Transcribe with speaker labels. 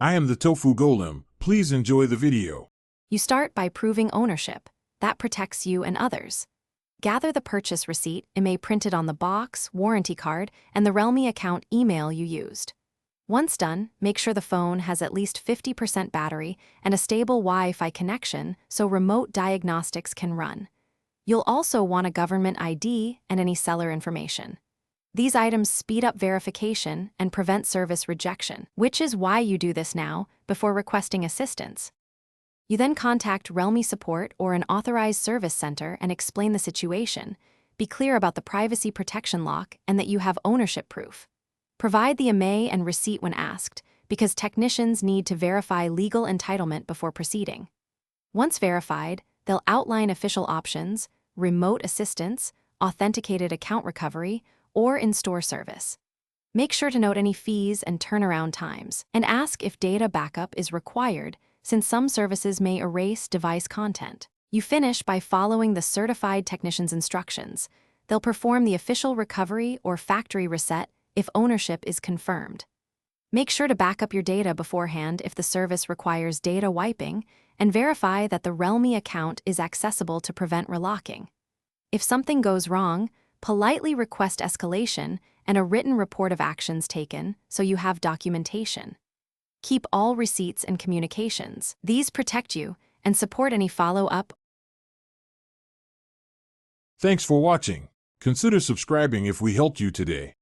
Speaker 1: I am the Tofu Golem. Please enjoy the video.
Speaker 2: You start by proving ownership. That protects you and others. Gather the purchase receipt, IMEI printed on the box, warranty card, and the Realme account email you used. Once done, make sure the phone has at least 50% battery and a stable Wi-Fi connection so remote diagnostics can run. You'll also want a government ID and any seller information. These items speed up verification and prevent service rejection, which is why you do this now before requesting assistance. You then contact Realme support or an authorized service center and explain the situation. Be clear about the privacy protection lock and that you have ownership proof. Provide the IMEI and receipt when asked, because technicians need to verify legal entitlement before proceeding. Once verified, they'll outline official options, remote assistance, authenticated account recovery, or in-store service. Make sure to note any fees and turnaround times, and ask if data backup is required, since some services may erase device content. You finish by following the certified technician's instructions. They'll perform the official recovery or factory reset if ownership is confirmed. Make sure to back up your data beforehand if the service requires data wiping, and verify that the Realme account is accessible to prevent relocking. If something goes wrong, politely request escalation and a written report of actions taken so you have documentation. Keep all receipts and communications. These protect you and support any follow-up.
Speaker 1: Thanks for watching. Consider subscribing if we helped you today.